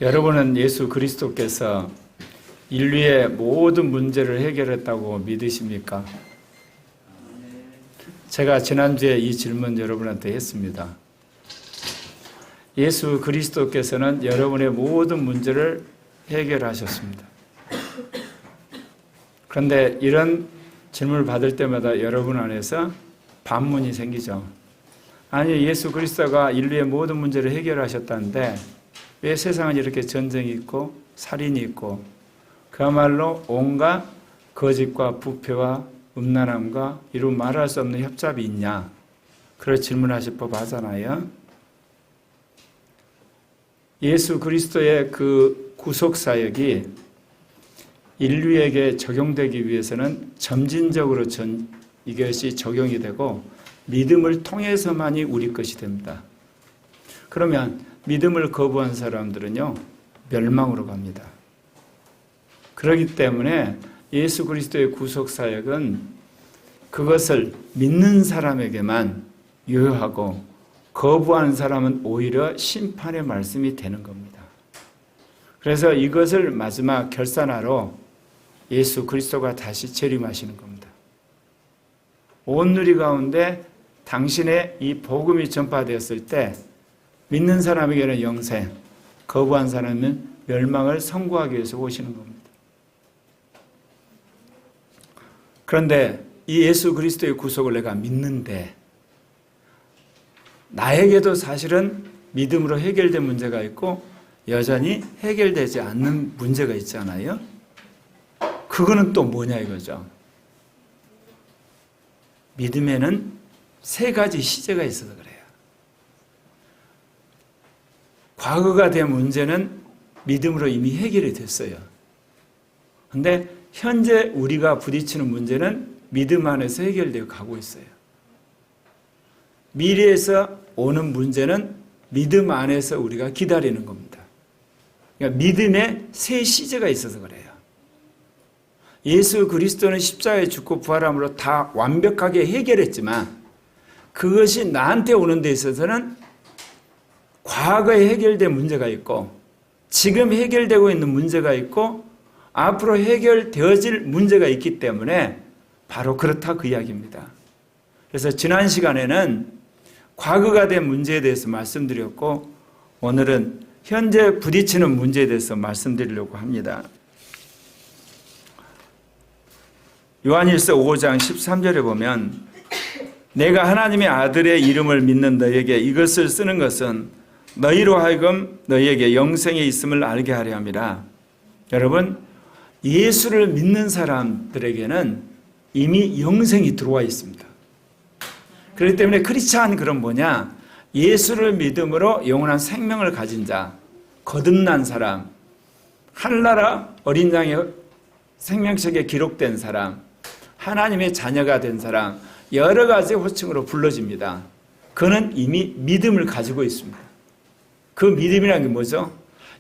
여러분은 예수 그리스도께서 인류의 모든 문제를 해결했다고 믿으십니까? 제가 지난주에 이 질문 여러분한테 했습니다. 예수 그리스도께서는 여러분의 모든 문제를 해결하셨습니다. 그런데 이런 질문을 받을 때마다 여러분 안에서 반문이 생기죠. 아니, 예수 그리스도가 인류의 모든 문제를 해결하셨다는데 왜 세상은 이렇게 전쟁이 있고 살인이 있고 그야말로 온갖 거짓과 부패와 음란함과 이루 말할 수 없는 협잡이 있냐? 그런 질문하실 법하잖아요. 예수 그리스도의 그 구속사역이 인류에게 적용되기 위해서는 점진적으로 이것이 적용이 되고 믿음을 통해서만이 우리 것이 됩니다. 그러면 믿음을 거부한 사람들은요, 멸망으로 갑니다. 그렇기 때문에 예수 그리스도의 구속사역은 그것을 믿는 사람에게만 유효하고 거부하는 사람은 오히려 심판의 말씀이 되는 겁니다. 그래서 이것을 마지막 결산하러 예수 그리스도가 다시 재림하시는 겁니다. 온 누리 가운데 당신의 이 복음이 전파되었을 때 믿는 사람에게는 영생, 거부한 사람은 멸망을 선고하기 위해서 오시는 겁니다. 그런데 이 예수 그리스도의 구속을 내가 믿는데 나에게도 사실은 믿음으로 해결된 문제가 있고 여전히 해결되지 않는 문제가 있잖아요. 그거는 또 뭐냐 이거죠. 믿음에는 세 가지 시제가 있어서 그래요. 과거가 된 문제는 믿음으로 이미 해결이 됐어요. 그런데 현재 우리가 부딪히는 문제는 믿음 안에서 해결되어 가고 있어요. 미래에서 오는 문제는 믿음 안에서 우리가 기다리는 겁니다. 그러니까 믿음에 세 시제가 있어서 그래요. 예수 그리스도는 십자가에 죽고 부활함으로 다 완벽하게 해결했지만 그것이 나한테 오는 데 있어서는 과거에 해결된 문제가 있고 지금 해결되고 있는 문제가 있고 앞으로 해결되어질 문제가 있기 때문에 바로 그렇다 그 이야기입니다. 그래서 지난 시간에는 과거가 된 문제에 대해서 말씀드렸고 오늘은 현재 부딪히는 문제에 대해서 말씀드리려고 합니다. 요한일서 5장 13절에 보면 내가 하나님의 아들의 이름을 믿는 너에게 이것을 쓰는 것은 너희로 하여금 너희에게 영생이 있음을 알게 하려 함이라. 여러분, 예수를 믿는 사람들에게는 이미 영생이 들어와 있습니다. 그렇기 때문에 크리스찬 그럼 뭐냐? 예수를 믿음으로 영원한 생명을 가진 자, 거듭난 사람, 하늘나라 어린 양의 생명책에 기록된 사람, 하나님의 자녀가 된 사람, 여러 가지 호칭으로 불러집니다. 그는 이미 믿음을 가지고 있습니다. 그 믿음이라는 게 뭐죠?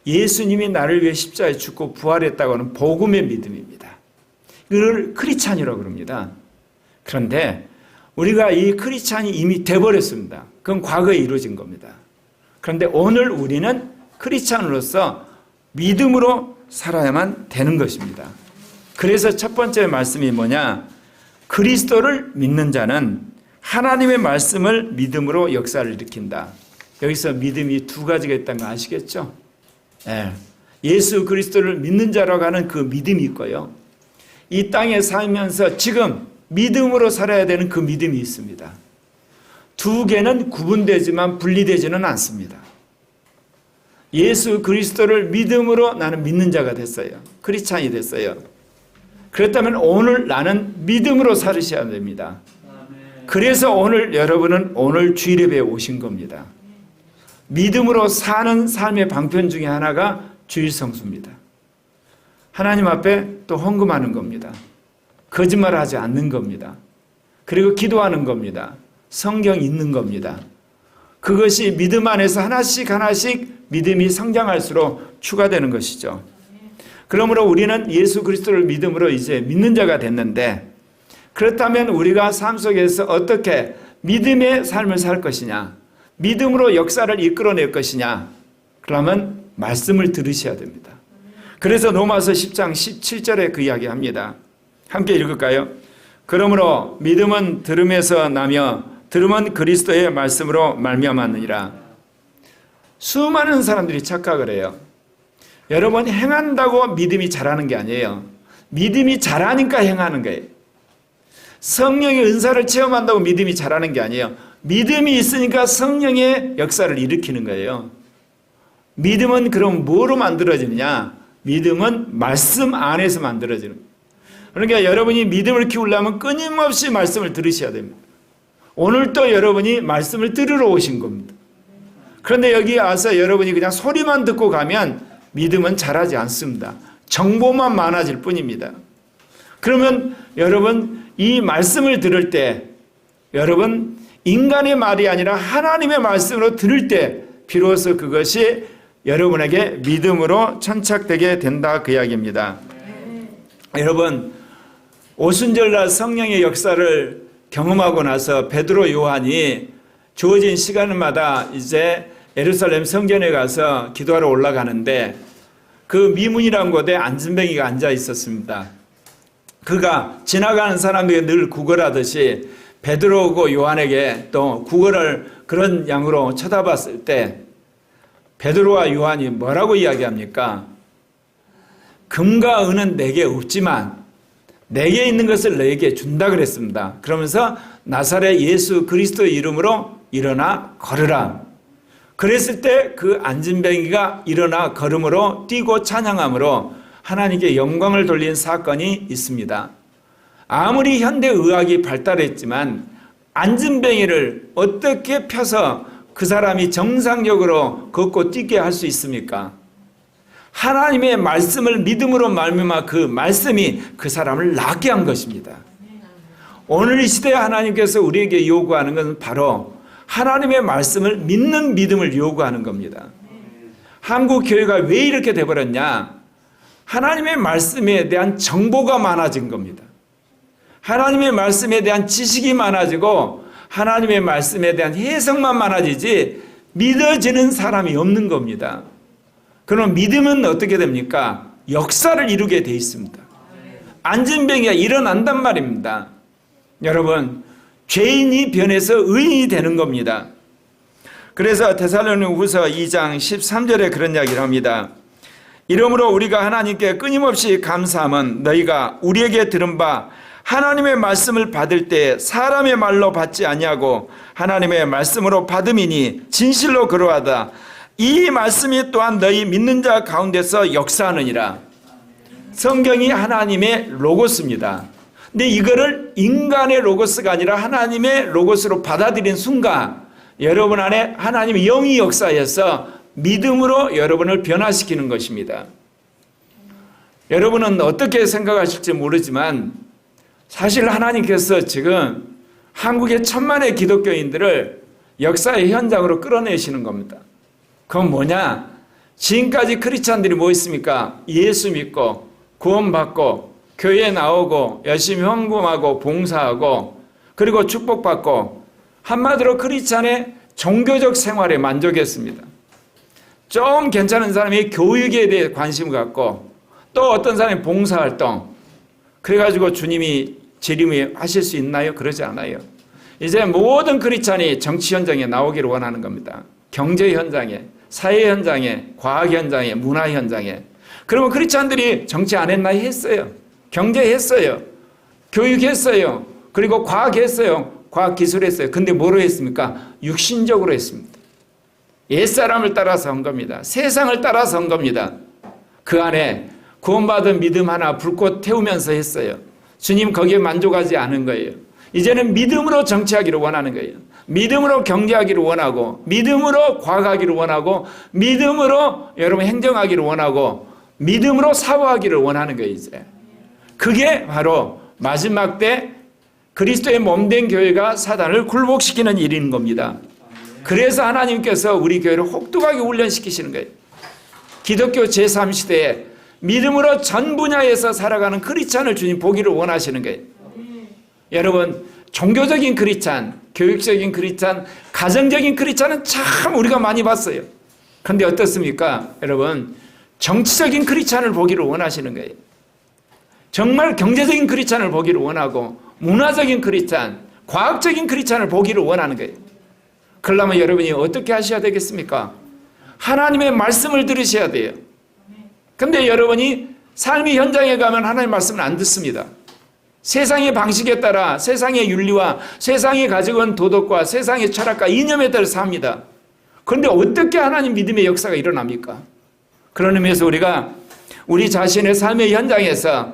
예수님이 나를 위해 십자가에 죽고 부활했다고 하는 복음의 믿음입니다. 이걸 크리스찬이라고 그럽니다. 그런데 우리가 이 크리스찬이 이미 돼버렸습니다. 그건 과거에 이루어진 겁니다. 그런데 오늘 우리는 크리스찬으로서 믿음으로 살아야만 되는 것입니다. 그래서 첫 번째 말씀이 뭐냐? 그리스도를 믿는 자는 하나님의 말씀을 믿음으로 역사를 일으킨다. 여기서 믿음이 두 가지가 있다는 거 아시겠죠? 네. 예수 그리스도를 믿는 자라고 하는 그 믿음이 있고요. 이 땅에 살면서 지금 믿음으로 살아야 되는 그 믿음이 있습니다. 두 개는 구분되지만 분리되지는 않습니다. 예수 그리스도를 믿음으로 나는 믿는 자가 됐어요. 크리스찬이 됐어요. 그렇다면 오늘 나는 믿음으로 살으셔야 됩니다. 그래서 오늘 여러분은 오늘 주일예배에 오신 겁니다. 믿음으로 사는 삶의 방편 중에 하나가 주일성수입니다. 하나님 앞에 또 헌금하는 겁니다. 거짓말하지 않는 겁니다. 그리고 기도하는 겁니다. 성경 읽는 겁니다. 그것이 믿음 안에서 하나씩 하나씩 믿음이 성장할수록 추가되는 것이죠. 그러므로 우리는 예수 그리스도를 믿음으로 이제 믿는 자가 됐는데 그렇다면 우리가 삶 속에서 어떻게 믿음의 삶을 살 것이냐, 믿음으로 역사를 이끌어낼 것이냐, 그러면 말씀을 들으셔야 됩니다. 그래서 로마서 10장 17절에 그 이야기 합니다. 함께 읽을까요? 그러므로 믿음은 들음에서 나며 들음은 그리스도의 말씀으로 말미암았느니라. 수많은 사람들이 착각을 해요. 여러분, 행한다고 믿음이 자라는 게 아니에요. 믿음이 자라니까 행하는 거예요. 성령의 은사를 체험한다고 믿음이 자라는 게 아니에요. 믿음이 있으니까 성령의 역사를 일으키는 거예요. 믿음은 그럼 뭐로 만들어지느냐? 믿음은 말씀 안에서 만들어지는 거예요. 그러니까 여러분이 믿음을 키우려면 끊임없이 말씀을 들으셔야 됩니다. 오늘도 여러분이 말씀을 들으러 오신 겁니다. 그런데 여기 와서 여러분이 그냥 소리만 듣고 가면 믿음은 자라지 않습니다. 정보만 많아질 뿐입니다. 그러면 여러분 이 말씀을 들을 때 여러분 인간의 말이 아니라 하나님의 말씀으로 들을 때 비로소 그것이 여러분에게 믿음으로 천착되게 된다 그 이야기입니다. 여러분 오순절날 성령의 역사를 경험하고 나서 베드로 요한이 주어진 시간마다 이제 예루살렘 성전에 가서 기도하러 올라가는데 그 미문이라는 곳에 안진뱅이가 앉아 있었습니다. 그가 지나가는 사람에게 늘 구걸하듯이 베드로고 요한에게 또 구걸을 그런 양으로 쳐다봤을 때 베드로와 요한이 뭐라고 이야기합니까? 금과 은은 내게 없지만 내게 있는 것을 너에게 준다 그랬습니다. 그러면서 나사렛 예수 그리스도의 이름으로 일어나 걸으라. 그랬을 때 그 안진뱅이가 일어나 걸음으로 뛰고 찬양함으로 하나님께 영광을 돌린 사건이 있습니다. 아무리 현대의학이 발달했지만 안진뱅이를 어떻게 펴서 그 사람이 정상적으로 걷고 뛰게 할 수 있습니까? 하나님의 말씀을 믿음으로 말미암아 그 말씀이 그 사람을 낫게 한 것입니다. 오늘 이 시대에 하나님께서 우리에게 요구하는 것은 바로 하나님의 말씀을 믿는 믿음을 요구하는 겁니다. 한국 교회가 왜 이렇게 돼버렸냐? 하나님의 말씀에 대한 정보가 많아진 겁니다. 하나님의 말씀에 대한 지식이 많아지고 하나님의 말씀에 대한 해석만 많아지지 믿어지는 사람이 없는 겁니다. 그럼 믿음은 어떻게 됩니까? 역사를 이루게 돼 있습니다. 안진뱅이가 일어난단 말입니다. 여러분, 죄인이 변해서 의인이 되는 겁니다. 그래서 데살로니가후서 2장 13절에 그런 이야기를 합니다. 이러므로 우리가 하나님께 끊임없이 감사함은 너희가 우리에게 들은 바 하나님의 말씀을 받을 때 사람의 말로 받지 아니하고 하나님의 말씀으로 받음이니 진실로 그러하다. 이 말씀이 또한 너희 믿는 자 가운데서 역사하느니라. 성경이 하나님의 로고스입니다. 근데 이거를 인간의 로고스가 아니라 하나님의 로고스로 받아들인 순간 여러분 안에 하나님의 영이 역사해서 믿음으로 여러분을 변화시키는 것입니다. 여러분은 어떻게 생각하실지 모르지만 사실 하나님께서 지금 한국의 천만의 기독교인들을 역사의 현장으로 끌어내시는 겁니다. 그건 뭐냐? 지금까지 크리스찬들이 뭐 있습니까? 예수 믿고 구원받고 교회에 나오고 열심히 헌금하고 봉사하고 그리고 축복받고 한마디로 크리스찬의 종교적 생활에 만족했습니다. 좀 괜찮은 사람이 교육에 대해 관심을 갖고 또 어떤 사람이 봉사활동 그래가지고 주님이 재림이 하실 수 있나요? 그러지 않아요. 이제 모든 크리스찬이 정치 현장에 나오기를 원하는 겁니다. 경제 현장에, 사회 현장에, 과학 현장에, 문화 현장에. 그러면 크리스찬들이 정치 안 했나요? 했어요. 경제했어요. 교육했어요. 그리고 과학했어요. 과학기술했어요. 근데 뭐로 했습니까? 육신적으로 했습니다. 옛사람을 따라서 한 겁니다. 세상을 따라서 한 겁니다. 그 안에 구원받은 믿음 하나 불꽃 태우면서 했어요. 주님 거기에 만족하지 않은 거예요. 이제는 믿음으로 정치하기를 원하는 거예요. 믿음으로 경제하기를 원하고 믿음으로 과학하기를 원하고 믿음으로 여러분 행정하기를 원하고 믿음으로 사고하기를 원하는 거예요. 이제 그게 바로 마지막 때 그리스도의 몸된 교회가 사단을 굴복시키는 일인 겁니다. 그래서 하나님께서 우리 교회를 혹독하게 훈련시키시는 거예요. 기독교 제3시대에 믿음으로 전 분야에서 살아가는 크리스찬을 주님 보기를 원하시는 거예요. 여러분 종교적인 크리스찬, 교육적인 크리스찬, 가정적인 크리스찬은 참 우리가 많이 봤어요. 그런데 어떻습니까? 여러분, 정치적인 크리스찬을 보기를 원하시는 거예요. 정말 경제적인 크리스찬을 보기를 원하고 문화적인 크리스찬, 과학적인 크리스찬을 보기를 원하는 거예요. 그러려면 여러분이 어떻게 하셔야 되겠습니까? 하나님의 말씀을 들으셔야 돼요. 근데 여러분이 삶의 현장에 가면 하나님의 말씀을 안 듣습니다. 세상의 방식에 따라 세상의 윤리와 세상이 가지고 온 도덕과 세상의 철학과 이념에 따라 삽니다. 그런데 어떻게 하나님 믿음의 역사가 일어납니까? 그런 의미에서 우리가 우리 자신의 삶의 현장에서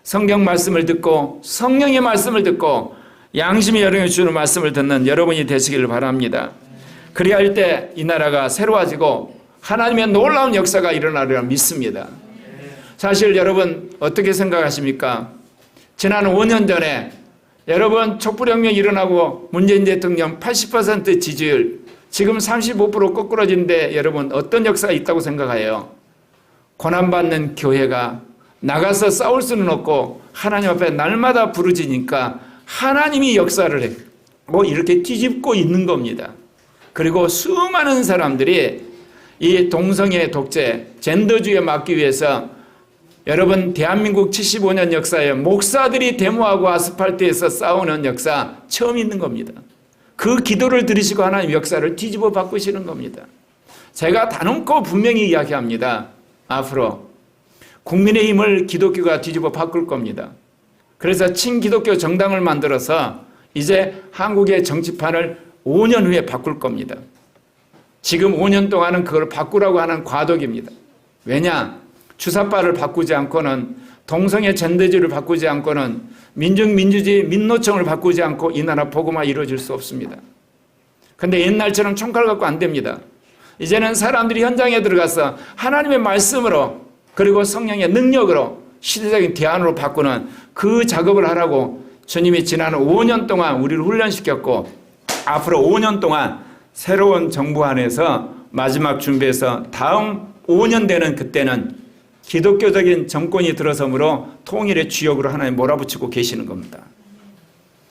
성경 말씀을 듣고 성령의 말씀을 듣고 양심이 여러분이 주는 말씀을 듣는 여러분이 되시기를 바랍니다. 그래야 할 때 이 나라가 새로워지고 하나님의 놀라운 역사가 일어나리라 믿습니다. 사실 여러분 어떻게 생각하십니까? 지난 5년 전에 여러분 촛불혁명이 일어나고 문재인 대통령 80% 지지율, 지금 35% 거꾸러진데 여러분 어떤 역사가 있다고 생각해요? 고난받는 교회가 나가서 싸울 수는 없고 하나님 앞에 날마다 부르짖으니까 하나님이 역사를 해. 이렇게 뒤집고 있는 겁니다. 그리고 수많은 사람들이 이 동성애 독재, 젠더주의에 막기 위해서 여러분 대한민국 75년 역사에 목사들이 데모하고 아스팔트에서 싸우는 역사 처음 있는 겁니다. 그 기도를 들으시고 하나님 역사를 뒤집어 바꾸시는 겁니다. 제가 단언코 분명히 이야기합니다. 앞으로 국민의힘을 기독교가 뒤집어 바꿀 겁니다. 그래서 친기독교 정당을 만들어서 이제 한국의 정치판을 5년 후에 바꿀 겁니다. 지금 5년 동안은 그걸 바꾸라고 하는 과도기입니다. 왜냐? 주사파를 바꾸지 않고는 동성애 젠더주의를 바꾸지 않고는 민중민주주의 민노총을 바꾸지 않고 이 나라 복음화 이루어질 수 없습니다. 그런데 옛날처럼 총칼 갖고 안 됩니다. 이제는 사람들이 현장에 들어가서 하나님의 말씀으로 그리고 성령의 능력으로 시대적인 대안으로 바꾸는 그 작업을 하라고 주님이 지난 5년 동안 우리를 훈련시켰고 앞으로 5년 동안 새로운 정부 안에서 마지막 준비해서 다음 5년 되는 그때는 기독교적인 정권이 들어서므로 통일의 주역으로 하나님 몰아붙이고 계시는 겁니다.